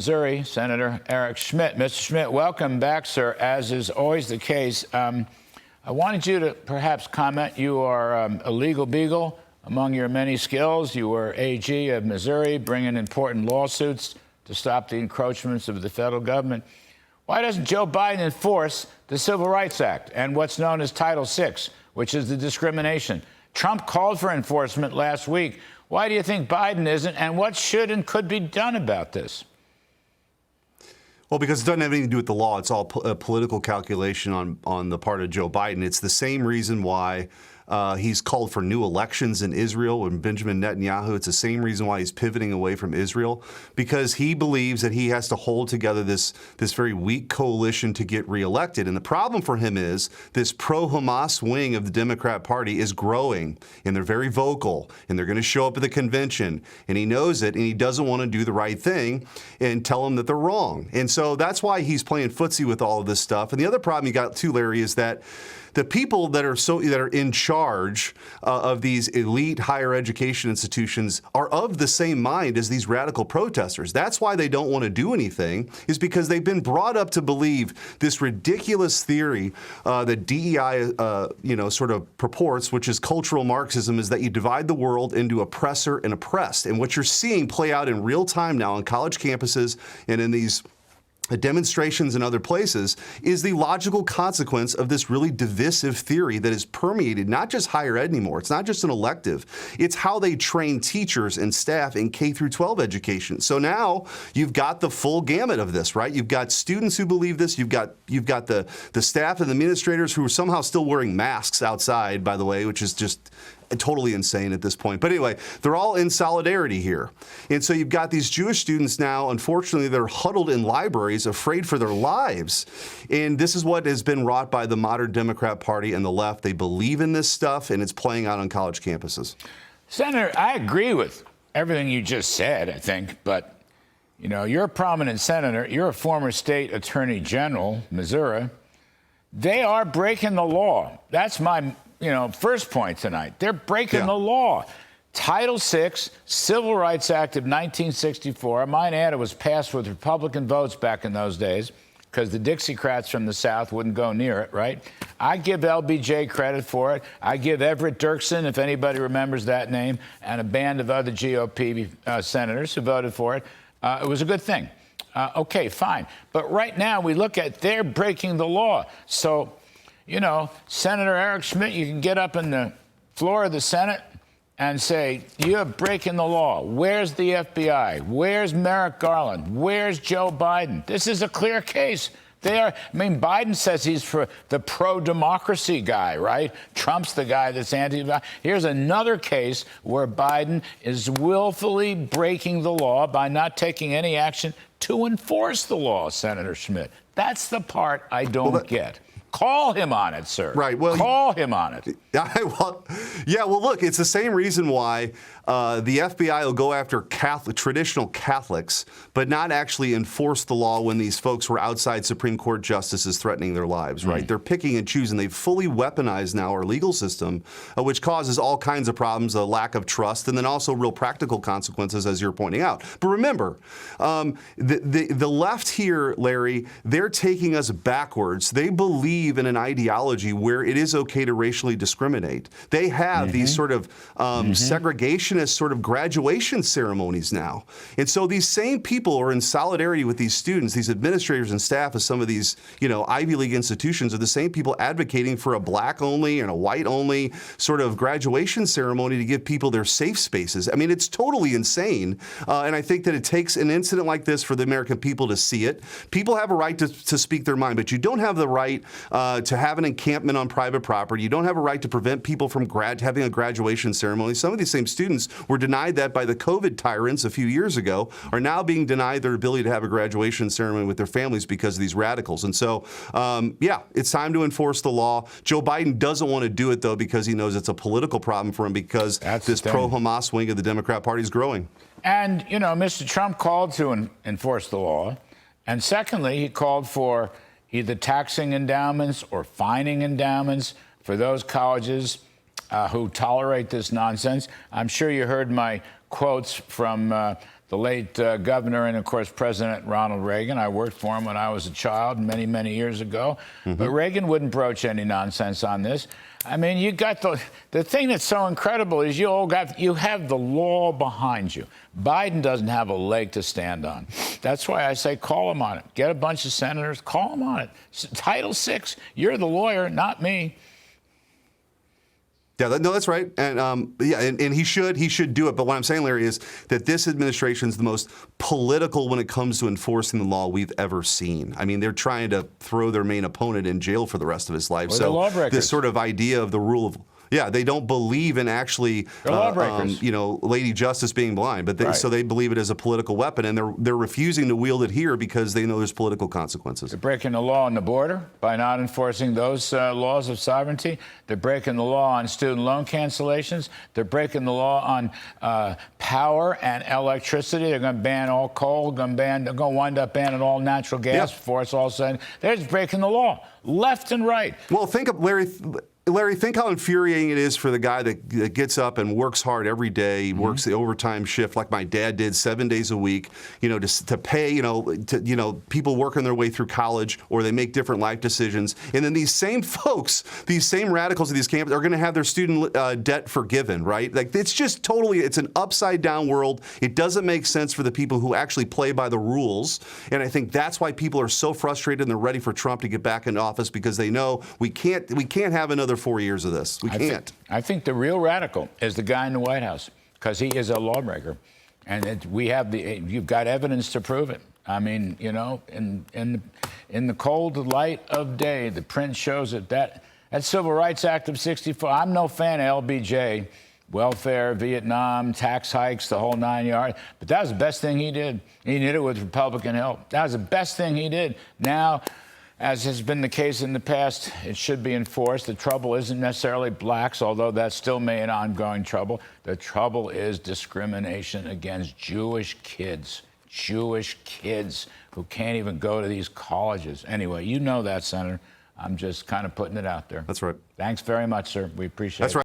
Missouri, Senator Eric Schmitt. Mr. Schmitt, welcome back, sir, as is always the case. I wanted you to perhaps comment. You are a legal beagle. Among your many skills, you were AG of Missouri, bringing important lawsuits to stop the encroachments of the federal government. Why doesn't Joe Biden enforce the Civil Rights Act and what's known as Title VI, which is the discrimination? Trump called for enforcement last week. Why do you think Biden isn't, and what should and could be done about this? Well, because it doesn't have anything to do with the law. It's all a political calculation on the part of Joe Biden. It's the same reason why he's called for new elections in Israel with Benjamin Netanyahu. It's the same reason why he's pivoting away from Israel, because he believes that he has to hold together this very weak coalition to get reelected. And the problem for him is this pro-Hamas wing of the Democrat Party is growing, and they're very vocal, and they're going to show up at the convention, and he knows it, and he doesn't want to do the right thing and tell them that they're wrong. And so that's why he's playing footsie with all of this stuff. And the other problem you got too, Larry, is that the people that are in charge of these elite higher education institutions are of the same mind as these radical protesters. That's why they don't want to do anything, is because they've been brought up to believe this ridiculous theory that DEI, sort of purports, which is cultural Marxism, is that you divide the world into oppressor and oppressed. And what you're seeing play out in real time now on college campuses and in these demonstrations in other places is the logical consequence of this really divisive theory that is permeated not just higher ed anymore. It's not just an elective. It's how they train teachers and staff in K through 12 education. So now you've got the full gamut of this, right? You've got students who believe this. You've got the staff and the administrators who are somehow still wearing masks outside, by the way, which is just totally insane at this point. But anyway, they're all in solidarity here. And so you've got these Jewish students now, unfortunately, they're huddled in libraries, afraid for their lives. And this is what has been wrought by the modern Democrat Party and the left. They believe in this stuff, and it's playing out on college campuses. Senator, I agree with everything you just said, I think. But, you know, you're a prominent senator. You're a former state attorney general, Missouri. They are breaking the law. That's my first point tonight. They're breaking the law. Title VI, Civil Rights Act of 1964. I might add, it was passed with Republican votes back in those days because the Dixiecrats from the South wouldn't go near it, right? I give LBJ credit for it. I give Everett Dirksen, if anybody remembers that name, and a band of other GOP senators who voted for it. It was a good thing. Okay, fine. But right now we look at they're breaking the law. So, Senator Eric Schmitt, you can get up in the floor of the Senate and say, you're breaking the law. Where's the FBI? Where's Merrick Garland? Where's Joe Biden? This is a clear case. Biden says he's for the pro-democracy guy, right? Trump's the guy that's anti. Here's another case where Biden is willfully breaking the law by not taking any action to enforce the law, Senator Schmitt. That's the part I don't get. Call him on it, sir. Right. Well, call him on it. Well, look, it's the same reason why the FBI will go after traditional Catholics, but not actually enforce the law when these folks were outside Supreme Court justices threatening their lives, right? They're picking and choosing. They've fully weaponized now our legal system, which causes all kinds of problems, a lack of trust, and then also real practical consequences, as you're pointing out. But remember, the left here, Larry, they're taking us backwards. They believe in an ideology where it is okay to racially discriminate. They have these sort of segregationist sort of graduation ceremonies now. And so these same people are in solidarity with these students, these administrators and staff of some of these, Ivy League institutions are the same people advocating for a black only and a white only sort of graduation ceremony to give people their safe spaces. I mean, it's totally insane. And I think that it takes an incident like this for the American people to see it. People have a right to speak their mind, but you don't have the right to have an encampment on private property. You don't have a right to prevent people from having a graduation ceremony. Some of these same students were denied that by the COVID tyrants a few years ago, are now being denied their ability to have a graduation ceremony with their families because of these radicals. And so, it's time to enforce the law. Joe Biden doesn't want to do it, though, because he knows it's a political problem for him because this pro-Hamas wing of the Democrat Party is growing. And, Mr. Trump called to enforce the law. And secondly, he called for either taxing endowments or fining endowments for those colleges who tolerate this nonsense. I'm sure you heard my quotes from the late governor and, of course, President Ronald Reagan. I worked for him when I was a child many, many years ago. But Reagan wouldn't broach any nonsense on this. I mean, you got the thing that's so incredible is you have the law behind you. Biden doesn't have a leg to stand on. That's why I say call him on it. Get a bunch of senators, call him on it. Title VI, you're the lawyer, not me. Yeah, no, that's right, and he should do it. But what I'm saying, Larry, is that this administration is the most political when it comes to enforcing the law we've ever seen. I mean, they're trying to throw their main opponent in jail for the rest of his life. So this sort of idea of the rule of they don't believe in actually, Lady Justice being blind, but so they believe it as a political weapon, and they're refusing to wield it here because they know there's political consequences. They're breaking the law on the border by not enforcing those laws of sovereignty. They're breaking the law on student loan cancellations. They're breaking the law on power and electricity. They're going to ban all coal. They're going to wind up banning all natural gas before it's all said. They're just breaking the law left and right. Well, think of Larry, think how infuriating it is for the guy that gets up and works hard every day, works the overtime shift like my dad did 7 days a week, to pay, people working their way through college, or they make different life decisions. And then these same folks, these same radicals of these campuses are going to have their student debt forgiven, right? Like, it's just it's an upside down world. It doesn't make sense for the people who actually play by the rules. And I think that's why people are so frustrated and they're ready for Trump to get back into office, because they know we can't have another 4 years of this. We can't. I think the real radical is the guy in the White House, because he is a lawbreaker, and you've got evidence to prove it. I mean, in the cold light of day, the print shows it. That Civil Rights Act of '64. I'm no fan of LBJ, welfare, Vietnam, tax hikes, the whole 9 yards. But that was the best thing he did. He did it with Republican help. That was the best thing he did. Now, as has been the case in the past, it should be enforced. The trouble isn't necessarily blacks, although that's still an ongoing trouble. The trouble is discrimination against Jewish kids who can't even go to these colleges. Anyway, you know that, Senator. I'm just kind of putting it out there. That's right. Thanks very much, sir. We appreciate it. That's right.